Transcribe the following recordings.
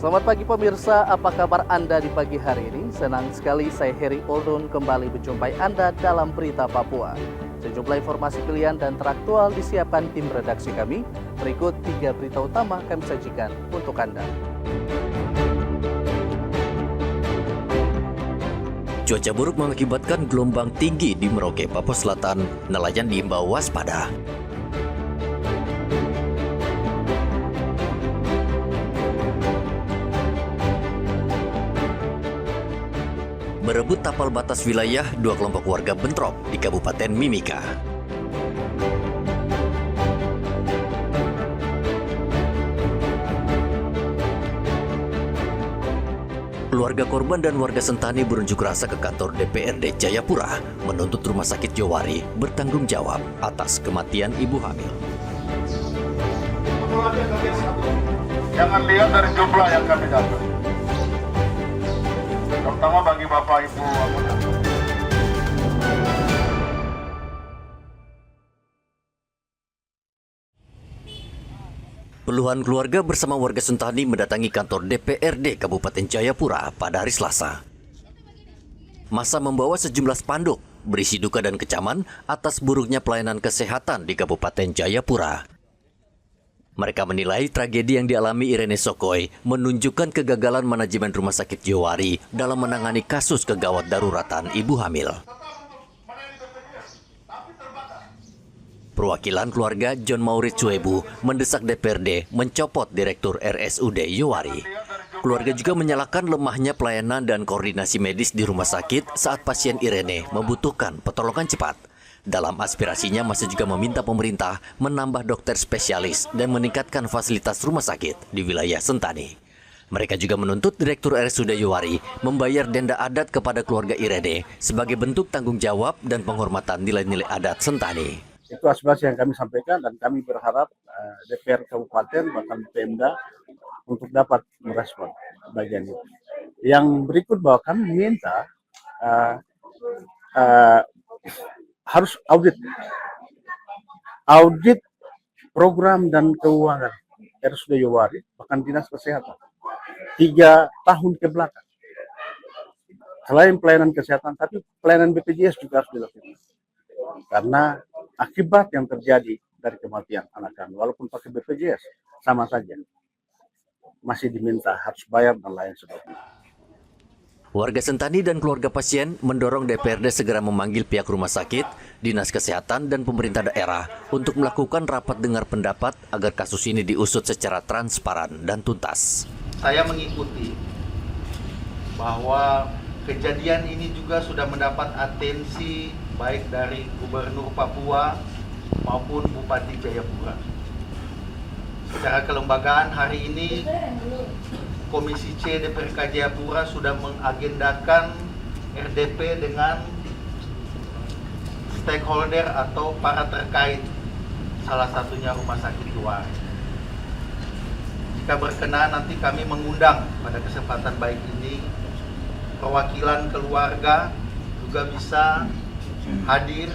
Selamat pagi pemirsa, apa kabar Anda di pagi hari ini? Senang sekali saya Heri Oldun kembali menjumpai Anda dalam Berita Papua. Sejumlah informasi pilihan dan teraktual disiapkan tim redaksi kami. Berikut 3 berita utama kami sajikan untuk Anda. Cuaca buruk mengakibatkan gelombang tinggi di Merauke, Papua Selatan. Nelayan diimbau waspada. Berebut tapal batas wilayah, 2 kelompok warga bentrok di Kabupaten Mimika. Keluarga korban dan warga Sentani berunjuk rasa ke kantor DPRD Jayapura menuntut Rumah Sakit Jowari bertanggung jawab atas kematian ibu hamil. Jangan lihat dari jumlah yang kami dapat, terutama bagi Bapak Ibu anggota. Puluhan keluarga bersama warga Sentani mendatangi kantor DPRD Kabupaten Jayapura pada hari Selasa. Massa membawa sejumlah spanduk berisi duka dan kecaman atas buruknya pelayanan kesehatan di Kabupaten Jayapura. Mereka menilai tragedi yang dialami Irene Sokoy menunjukkan kegagalan manajemen Rumah Sakit Jowari dalam menangani kasus kegawat daruratan ibu hamil. Perwakilan keluarga John Maurits Cuebu mendesak DPRD mencopot Direktur RSUD Jowari. Keluarga juga menyalahkan lemahnya pelayanan dan koordinasi medis di rumah sakit saat pasien Irene membutuhkan pertolongan cepat. Dalam aspirasinya, Massa juga meminta pemerintah menambah dokter spesialis dan meningkatkan fasilitas rumah sakit di wilayah Sentani. Mereka juga menuntut Direktur RSUD Jowari membayar denda adat kepada keluarga Irene sebagai bentuk tanggung jawab dan penghormatan nilai-nilai adat Sentani. Itu aspirasi yang kami sampaikan dan kami berharap DPR Kabupaten bahkan Pemda untuk dapat merespon bagian itu. Yang berikut bahwa kami minta harus audit program dan keuangan RSUD Jowari bahkan Dinas Kesehatan 3 tahun ke belakang. Selain pelayanan kesehatan, tapi pelayanan BPJS juga harus dilakukan. Karena akibat yang terjadi dari kematian anak kami, walaupun pakai BPJS, sama saja. Masih diminta harus bayar dan lain sebagainya. Warga Sentani dan keluarga pasien mendorong DPRD segera memanggil pihak rumah sakit, dinas kesehatan, dan pemerintah daerah untuk melakukan rapat dengar pendapat agar kasus ini diusut secara transparan dan tuntas. Saya mengikuti bahwa kejadian ini juga sudah mendapat atensi baik dari Gubernur Papua maupun Bupati Jayapura. Secara kelembagaan hari ini Komisi C DPRK Jayapura sudah mengagendakan RDP dengan stakeholder atau para terkait, salah satunya Rumah Sakit Jowari. Jika berkenan nanti kami mengundang pada kesempatan baik ini perwakilan keluarga juga bisa hadir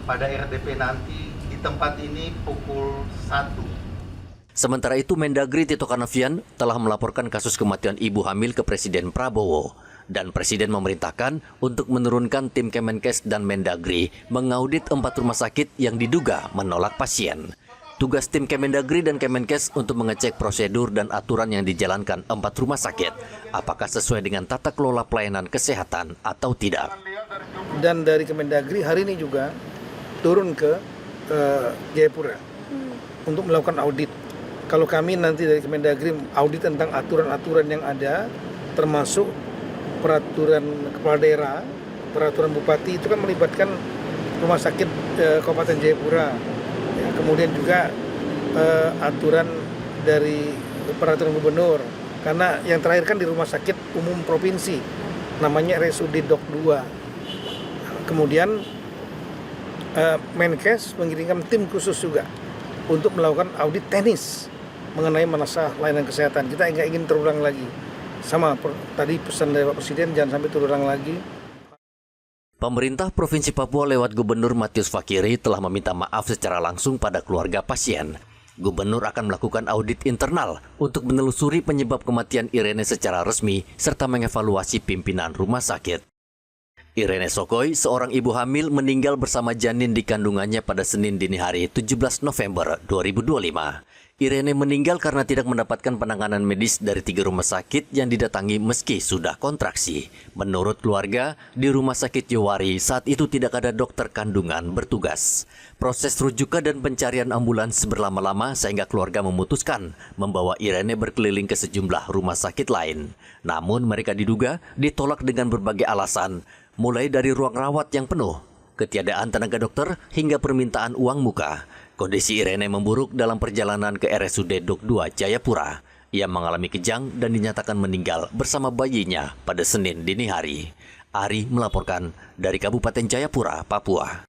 pada RDP nanti di tempat ini pukul 1. Sementara itu, Mendagri Tito Karnavian telah melaporkan kasus kematian ibu hamil ke Presiden Prabowo. Dan Presiden memerintahkan untuk menurunkan tim Kemenkes dan Mendagri mengaudit 4 rumah sakit yang diduga menolak pasien. Tugas tim Kemendagri dan Kemenkes untuk mengecek prosedur dan aturan yang dijalankan 4 rumah sakit, apakah sesuai dengan tata kelola pelayanan kesehatan atau tidak. Dan dari Kemendagri hari ini juga turun ke Jayapura untuk melakukan audit. Kalau kami nanti dari Kemendagri audit tentang aturan-aturan yang ada, termasuk peraturan kepala daerah, peraturan bupati, itu kan melibatkan rumah sakit Kabupaten Jayapura. Ya, kemudian juga aturan dari peraturan gubernur. Karena yang terakhir kan di rumah sakit umum provinsi, namanya RSUD Dok 2. Kemudian Menkes mengirimkan tim khusus juga untuk melakukan audit teknis mengenai masalah layanan kesehatan. Kita nggak ingin terulang lagi. Sama tadi pesan dari Pak Presiden, jangan sampai terulang lagi. Pemerintah Provinsi Papua lewat Gubernur Matius Fakiri telah meminta maaf secara langsung pada keluarga pasien. Gubernur akan melakukan audit internal untuk menelusuri penyebab kematian Irene secara resmi serta mengevaluasi pimpinan rumah sakit. Irene Sokoy, seorang ibu hamil, meninggal bersama janin di kandungannya pada Senin dini hari 17 November 2025. Irene meninggal karena tidak mendapatkan penanganan medis dari 3 rumah sakit yang didatangi meski sudah kontraksi. Menurut keluarga, di rumah sakit Yowari saat itu tidak ada dokter kandungan bertugas. Proses rujukan dan pencarian ambulans berlama-lama sehingga keluarga memutuskan membawa Irene berkeliling ke sejumlah rumah sakit lain. Namun mereka diduga ditolak dengan berbagai alasan, mulai dari ruang rawat yang penuh, ketiadaan tenaga dokter, hingga permintaan uang muka. Kondisi Irene memburuk dalam perjalanan ke RSUD Dok 2 Jayapura. Ia mengalami kejang dan dinyatakan meninggal bersama bayinya pada Senin dini hari. Ari melaporkan dari Kabupaten Jayapura, Papua.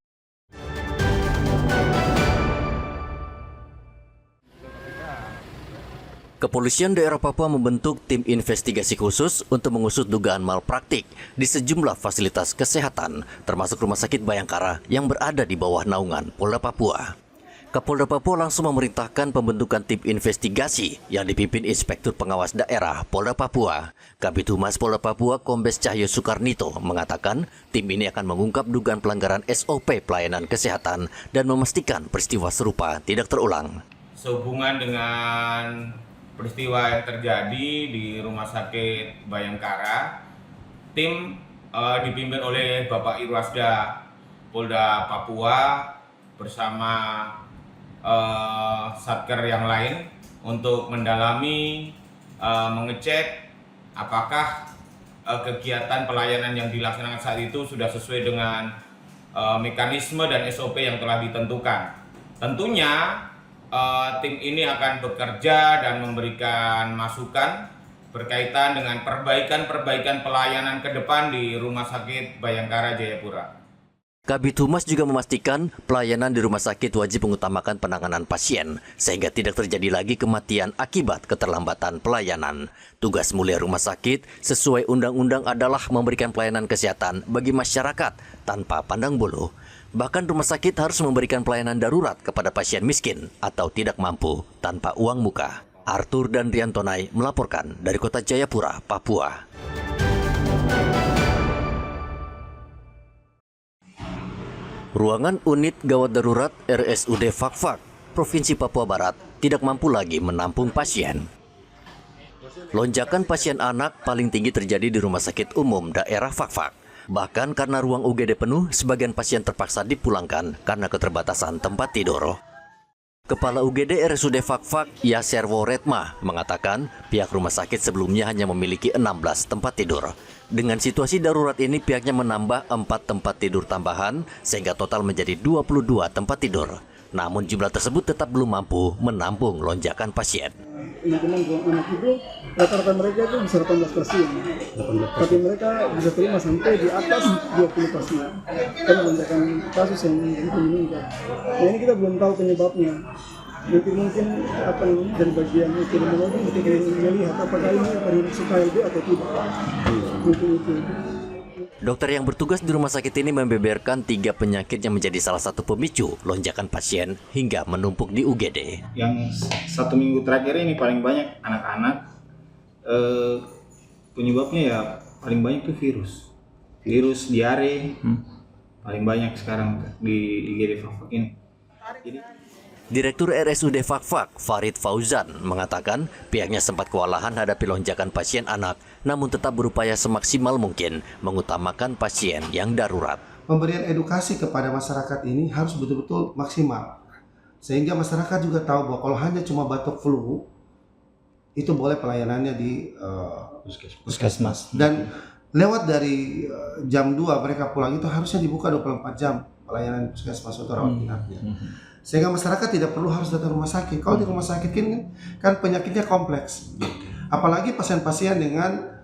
Kepolisian daerah Papua membentuk tim investigasi khusus untuk mengusut dugaan malpraktik di sejumlah fasilitas kesehatan, termasuk Rumah Sakit Bayangkara yang berada di bawah naungan Polda Papua. Kapolda Papua langsung memerintahkan pembentukan tim investigasi yang dipimpin Inspektur Pengawas Daerah Polda Papua. Kabid Humas Polda Papua Kombes Cahyo Soekarnito mengatakan tim ini akan mengungkap dugaan pelanggaran SOP pelayanan kesehatan dan memastikan peristiwa serupa tidak terulang. Sehubungan dengan peristiwa yang terjadi di Rumah Sakit Bayangkara, tim dipimpin oleh Bapak Irwasda Polda Papua bersama satker yang lain untuk mendalami, mengecek apakah kegiatan pelayanan yang dilaksanakan saat itu sudah sesuai dengan mekanisme dan SOP yang telah ditentukan. Tentunya tim ini akan bekerja dan memberikan masukan berkaitan dengan perbaikan pelayanan ke depan di Rumah Sakit Bayangkara Jayapura. Kabid Humas juga memastikan pelayanan di rumah sakit wajib mengutamakan penanganan pasien sehingga tidak terjadi lagi kematian akibat keterlambatan pelayanan. Tugas mulia rumah sakit sesuai undang-undang adalah memberikan pelayanan kesehatan bagi masyarakat tanpa pandang bulu. Bahkan rumah sakit harus memberikan pelayanan darurat kepada pasien miskin atau tidak mampu tanpa uang muka. Arthur dan Riantonai melaporkan dari Kota Jayapura, Papua. Ruangan unit gawat darurat RSUD Fakfak, Provinsi Papua Barat, tidak mampu lagi menampung pasien. Lonjakan pasien anak paling tinggi terjadi di Rumah Sakit Umum Daerah Fakfak. Bahkan karena ruang UGD penuh, sebagian pasien terpaksa dipulangkan karena keterbatasan tempat tidur. Kepala UGD RSUD Fakfak, Yaserwo Retma, mengatakan pihak rumah sakit sebelumnya hanya memiliki 16 tempat tidur. Dengan situasi darurat ini, pihaknya menambah 4 tempat tidur tambahan, sehingga total menjadi 22 tempat tidur. Namun jumlah tersebut tetap belum mampu menampung lonjakan pasien. Teman-teman ruang anak itu, rata-rata mereka itu bisa 18 pasien. Tapi mereka bisa terima sampai di atas 20 pasien. Karena lonjakan kasus yang meninggal. Nah ini kita belum tahu penyebabnya. Mungkin apa dari bagian epidemiologi kita ingin melihat apakah ini termasuk KLB atau tidak. Mungkin itu. Dokter yang bertugas di rumah sakit ini membeberkan 3 penyakit yang menjadi salah satu pemicu lonjakan pasien hingga menumpuk di UGD. Yang 1 minggu terakhir ini paling banyak anak-anak, penyebabnya ya paling banyak itu virus diare, paling banyak sekarang di IGD Fakfak ini. Direktur RSUD Fakfak, Farid Fauzan, mengatakan pihaknya sempat kewalahan hadapi lonjakan pasien anak, namun tetap berupaya semaksimal mungkin mengutamakan pasien yang darurat. Pemberian edukasi kepada masyarakat ini harus betul-betul maksimal, sehingga masyarakat juga tahu bahwa kalau hanya cuma batuk flu, itu boleh pelayanannya di puskesmas. Dan lewat dari jam 2 mereka pulang itu harusnya dibuka 24 jam pelayanan puskesmas untuk rawat inapnya. Sehingga masyarakat tidak perlu harus datang rumah sakit. Kalau di rumah sakit kan penyakitnya kompleks. Apalagi pasien-pasien dengan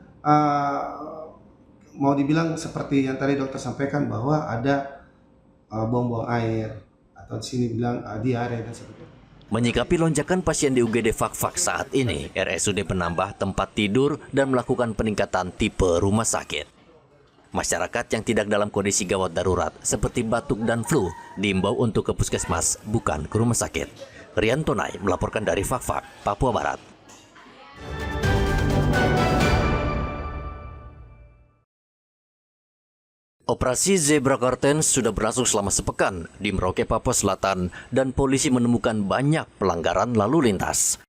mau dibilang seperti yang tadi dokter sampaikan bahwa ada buang-buang air atau di sini bilang diare dan sebagainya. Menyikapi lonjakan pasien di UGD Fakfak saat ini, RSUD menambah tempat tidur dan melakukan peningkatan tipe rumah sakit. Masyarakat yang tidak dalam kondisi gawat darurat seperti batuk dan flu diimbau untuk ke puskesmas, bukan ke rumah sakit. Riantonai melaporkan dari Fakfak, Papua Barat. Operasi Zebra Curtain sudah berlangsung selama sepekan di Merauke, Papua Selatan, dan polisi menemukan banyak pelanggaran lalu lintas.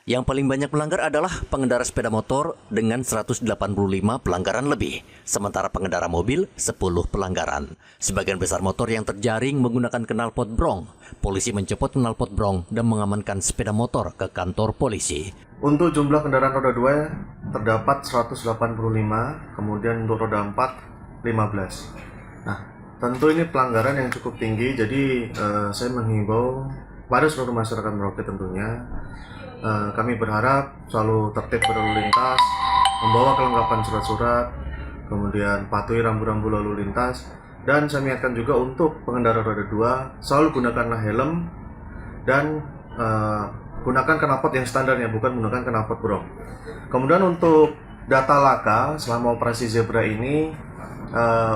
Yang paling banyak pelanggar adalah pengendara sepeda motor dengan 185 pelanggaran lebih, sementara pengendara mobil 10 pelanggaran. Sebagian besar motor yang terjaring menggunakan knalpot brong. Polisi mencopot knalpot brong dan mengamankan sepeda motor ke kantor polisi. Untuk jumlah kendaraan roda 2 terdapat 185, kemudian untuk roda 4 15. Nah, tentu ini pelanggaran yang cukup tinggi, jadi saya menghimbau pada seluruh masyarakat Merauke tentunya, kami berharap selalu tertib berlalu lintas, membawa kelengkapan surat-surat, kemudian patuhi rambu-rambu lalu lintas, dan saya ingatkan juga untuk pengendara roda 2 selalu gunakanlah helm dan gunakan knalpot yang standarnya, bukan menggunakan knalpot brong. Kemudian untuk data laka selama operasi Zebra ini,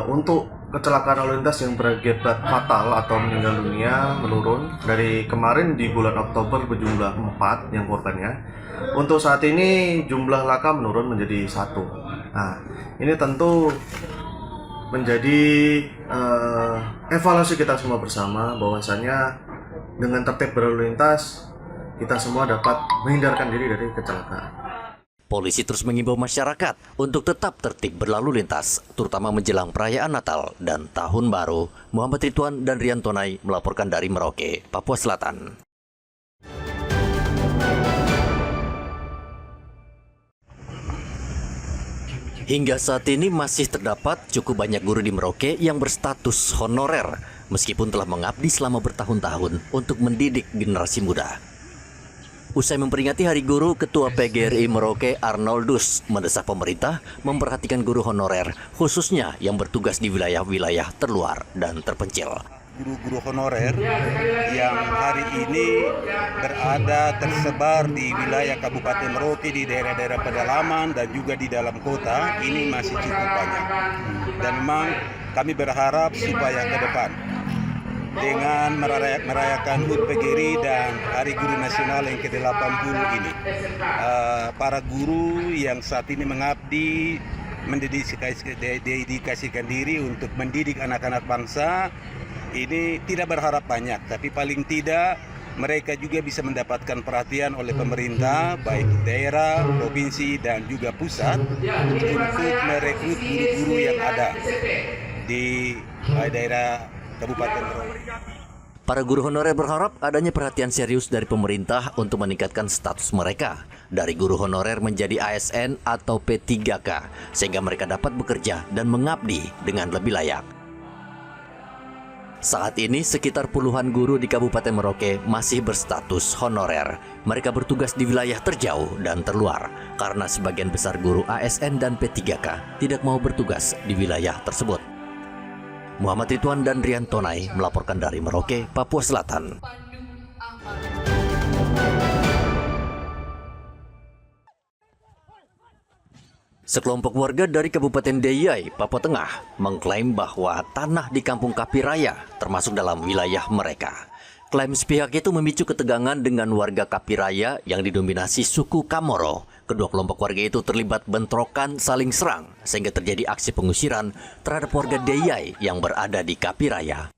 untuk kecelakaan lalu lintas yang berakibat fatal atau meninggal dunia menurun dari kemarin di bulan Oktober berjumlah 4 yang korbannya. Untuk saat ini jumlah laka menurun menjadi 1. Nah, ini tentu menjadi evaluasi kita semua bersama, bahwasanya dengan tertib berlalu lintas kita semua dapat menghindarkan diri dari kecelakaan. Polisi terus mengimbau masyarakat untuk tetap tertib berlalu lintas, terutama menjelang perayaan Natal dan Tahun Baru. Muhammad Ridwan dan Riantonai melaporkan dari Merauke, Papua Selatan. Hingga saat ini masih terdapat cukup banyak guru di Merauke yang berstatus honorer, meskipun telah mengabdi selama bertahun-tahun untuk mendidik generasi muda. Usai memperingati Hari Guru, Ketua PGRI Merauke Arnoldus mendesak pemerintah memperhatikan guru honorer, khususnya yang bertugas di wilayah-wilayah terluar dan terpencil. Guru-guru honorer yang hari ini berada tersebar di wilayah Kabupaten Merauke, di daerah-daerah pedalaman dan juga di dalam kota, ini masih cukup banyak. Dan memang kami berharap supaya ke depan, dengan merayakan HUT PGRI dan Hari Guru Nasional yang ke-80 ini, para guru yang saat ini mengabdi, mendedikasikan diri untuk mendidik anak-anak bangsa, ini tidak berharap banyak, tapi paling tidak mereka juga bisa mendapatkan perhatian oleh pemerintah, baik daerah, provinsi, dan juga pusat, untuk merekrut guru-guru yang ada di daerah Kabupaten Merauke. Para guru honorer berharap adanya perhatian serius dari pemerintah untuk meningkatkan status mereka dari guru honorer menjadi ASN atau P3K, sehingga mereka dapat bekerja dan mengabdi dengan lebih layak. Saat ini sekitar puluhan guru di Kabupaten Merauke masih berstatus honorer. Mereka bertugas di wilayah terjauh dan terluar karena sebagian besar guru ASN dan P3K tidak mau bertugas di wilayah tersebut. Muhammad Ridwan dan Riantonai melaporkan dari Merauke, Papua Selatan. Sekelompok warga dari Kabupaten Deyai, Papua Tengah, mengklaim bahwa tanah di Kampung Kapiraya termasuk dalam wilayah mereka. Klaim sepihak itu memicu ketegangan dengan warga Kapiraya yang didominasi suku Kamoro. Kedua kelompok warga itu terlibat bentrokan saling serang sehingga terjadi aksi pengusiran terhadap warga Deyai yang berada di Kapiraya.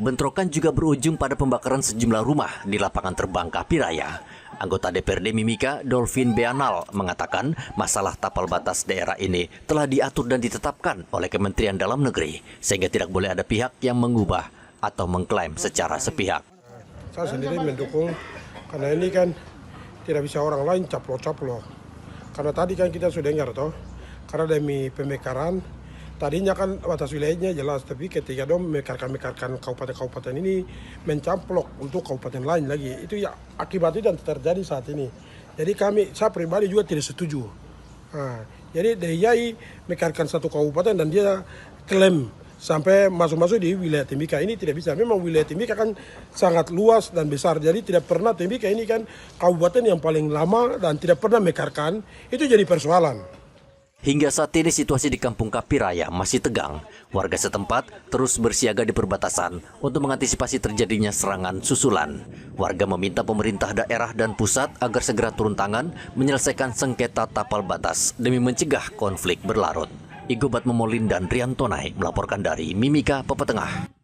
Bentrokan juga berujung pada pembakaran sejumlah rumah di lapangan terbang Kapiraya. Anggota DPRD Mimika, Dolphin Beanal, mengatakan masalah tapal batas daerah ini telah diatur dan ditetapkan oleh Kementerian Dalam Negeri, sehingga tidak boleh ada pihak yang mengubah atau mengklaim secara sepihak. Saya sendiri mendukung, karena ini kan tidak bisa orang lain caplo-caplo. Karena tadi kan kita sudah dengar toh, karena demi pemekaran, tadinya kan batas wilayahnya jelas, tapi ketika dong mekarkan kabupaten-kabupaten ini mencamplok untuk kabupaten lain lagi, itu ya akibatnya dan terjadi saat ini. Jadi saya pribadi juga tidak setuju. Nah, jadi Deyai mekarkan satu kabupaten dan dia klaim sampai masuk-masuk di wilayah Timika. Ini tidak bisa. Memang wilayah Timika kan sangat luas dan besar. Jadi tidak pernah Timika ini kan kabupaten yang paling lama dan tidak pernah mekarkan. Itu jadi persoalan. Hingga saat ini situasi di Kampung Kapiraya masih tegang. Warga setempat terus bersiaga di perbatasan untuk mengantisipasi terjadinya serangan susulan. Warga meminta pemerintah daerah dan pusat agar segera turun tangan menyelesaikan sengketa tapal batas demi mencegah konflik berlarut. Igobat Memolin dan Rian Tonai melaporkan dari Mimika, Papua Tengah.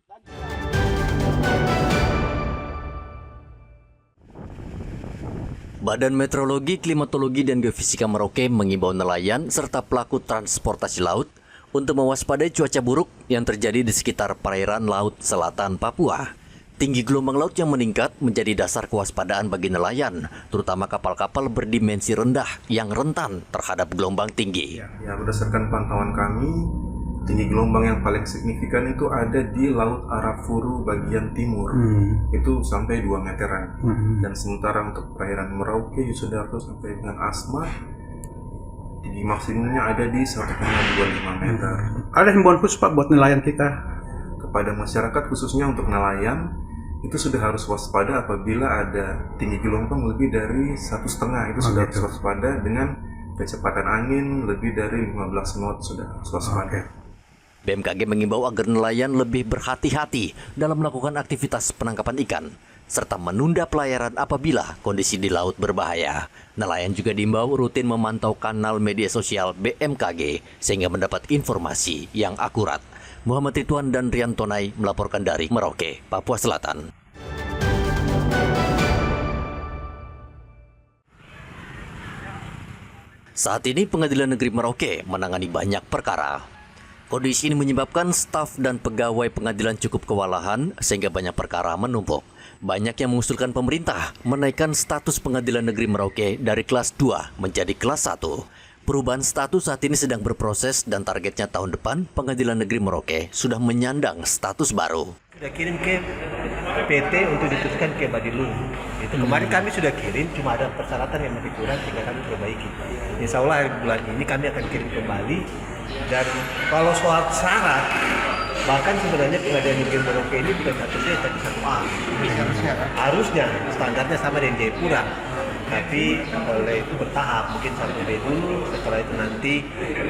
Badan Meteorologi, Klimatologi, dan Geofisika Merauke mengimbau nelayan serta pelaku transportasi laut untuk mewaspadai cuaca buruk yang terjadi di sekitar perairan laut selatan Papua. Tinggi gelombang laut yang meningkat menjadi dasar kewaspadaan bagi nelayan, terutama kapal-kapal berdimensi rendah yang rentan terhadap gelombang tinggi. Ya, berdasarkan pantauan kami, tinggi gelombang yang paling signifikan itu ada di Laut Arafuru bagian timur, itu sampai 2 meteran. Dan sementara untuk perairan Merauke, Yusudarto sampai dengan Asmat, tinggi maksimumnya ada di 1,25 meter. Ada himbauan khusus Pak buat nelayan kita? Kepada masyarakat khususnya untuk nelayan, itu sudah harus waspada apabila ada tinggi gelombang lebih dari 1,5, itu sudah harus waspada dengan kecepatan angin lebih dari 15 knot sudah harus waspada. BMKG mengimbau agar nelayan lebih berhati-hati dalam melakukan aktivitas penangkapan ikan, serta menunda pelayaran apabila kondisi di laut berbahaya. Nelayan juga diimbau rutin memantau kanal media sosial BMKG sehingga mendapat informasi yang akurat. Muhammad Ridwan dan Rian Tonai melaporkan dari Merauke, Papua Selatan. Saat ini Pengadilan Negeri Merauke menangani banyak perkara. Kondisi ini menyebabkan staf dan pegawai pengadilan cukup kewalahan sehingga banyak perkara menumpuk. Banyak yang mengusulkan pemerintah menaikkan status Pengadilan Negeri Merauke dari kelas 2 menjadi kelas 1. Perubahan status saat ini sedang berproses dan targetnya tahun depan Pengadilan Negeri Merauke sudah menyandang status baru. Sudah kirim ke PT untuk diteruskan ke Badilung. Itu kemarin kami sudah kirim, cuma ada persyaratan yang masih kurang sehingga kami perbaiki. Insya Allah bulan ini kami akan kirim kembali. Dan kalau soal syarat, bahkan sebenarnya Pengadilan Negeri Merauke ini bukan 1B tapi 1A. Harusnya standarnya sama dengan Jayapura. Tapi oleh itu bertahap, mungkin 1B dulu, setelah itu nanti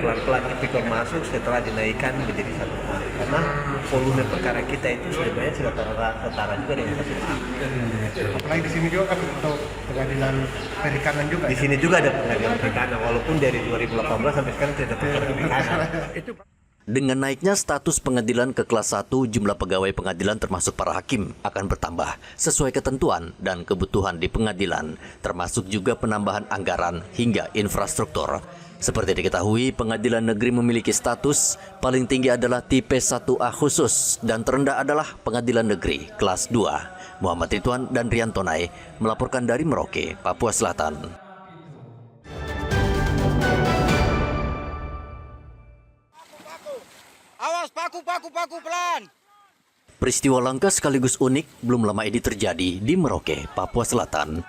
pelan-pelan tipikor masuk, setelah dinaikkan menjadi 1A. Karena volume perkara kita itu sebenarnya sudah setara juga dengan 1A. Apalagi di sini juga kan untuk pengadilan perikanan juga. Di sini juga ada pengadilan perikanan, walaupun dari 2018 sampai sekarang tidak ada pengadilan perikanan. Dengan naiknya status pengadilan ke kelas 1, jumlah pegawai pengadilan termasuk para hakim akan bertambah sesuai ketentuan dan kebutuhan di pengadilan, termasuk juga penambahan anggaran hingga infrastruktur. Seperti diketahui, pengadilan negeri memiliki status paling tinggi adalah tipe 1A khusus dan terendah adalah pengadilan negeri kelas 2. Muhammad Ridwan dan Rian Tonai melaporkan dari Merauke, Papua Selatan. Awas, paku pelan. Peristiwa langka sekaligus unik belum lama ini terjadi di Merauke, Papua Selatan.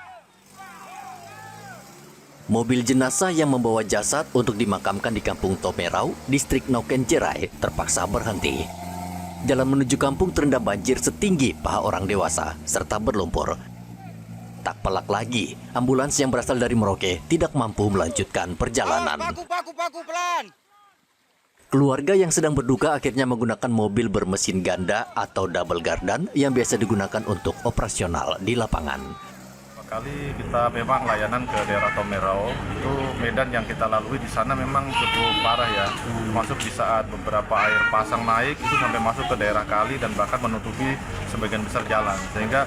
Mobil jenazah yang membawa jasad untuk dimakamkan di Kampung Tomerau, Distrik Noken Cerai, terpaksa berhenti. Jalan menuju kampung terendam banjir setinggi paha orang dewasa, serta berlumpur. Tak pelak lagi, ambulans yang berasal dari Merauke tidak mampu melanjutkan perjalanan. Paku pelan. Keluarga yang sedang berduka akhirnya menggunakan mobil bermesin ganda atau double gardan yang biasa digunakan untuk operasional di lapangan. Kali kita memang layanan ke daerah Tomerau, itu medan yang kita lalui di sana memang cukup parah ya. Masuk di saat beberapa air pasang naik itu sampai masuk ke daerah kali dan bahkan menutupi sebagian besar jalan. Sehingga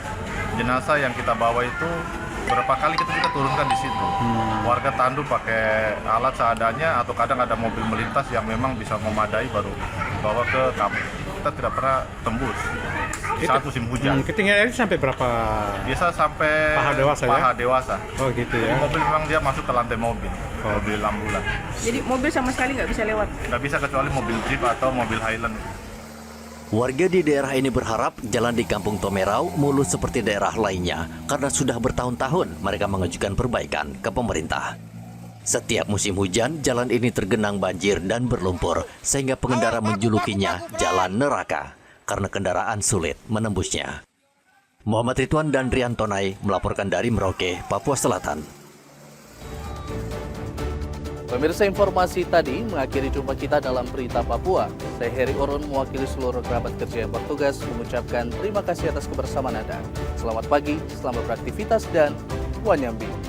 jenazah yang kita bawa itu beberapa kali kita juga turunkan di situ. Warga tandu pakai alat seadanya atau kadang ada mobil melintas yang memang bisa memadai baru bawa ke kampung. Kita tidak pernah tembus saat musim hujan. Ketinggian itu sampai berapa? Biasa sampai paha dewasa. Oh gitu ya. Jadi mobil memang dia masuk ke lantai mobil, mobil ambulan. Jadi mobil sama sekali nggak bisa lewat? Nggak bisa kecuali mobil jeep atau mobil Highland. Warga di daerah ini berharap jalan di Kampung Tomerau mulus seperti daerah lainnya karena sudah bertahun-tahun mereka mengajukan perbaikan ke pemerintah. Setiap musim hujan, jalan ini tergenang banjir dan berlumpur sehingga pengendara menjulukinya jalan neraka karena kendaraan sulit menembusnya. Muhammad Ridwan dan Rian Tonai melaporkan dari Merauke, Papua Selatan. Pemirsa, informasi tadi mengakhiri jumpa kita dalam Berita Papua. Saya Heri Orun mewakili seluruh kerabat kerja yang bertugas mengucapkan terima kasih atas kebersamaan Anda. Selamat pagi, selamat beraktivitas, dan Wanyambi.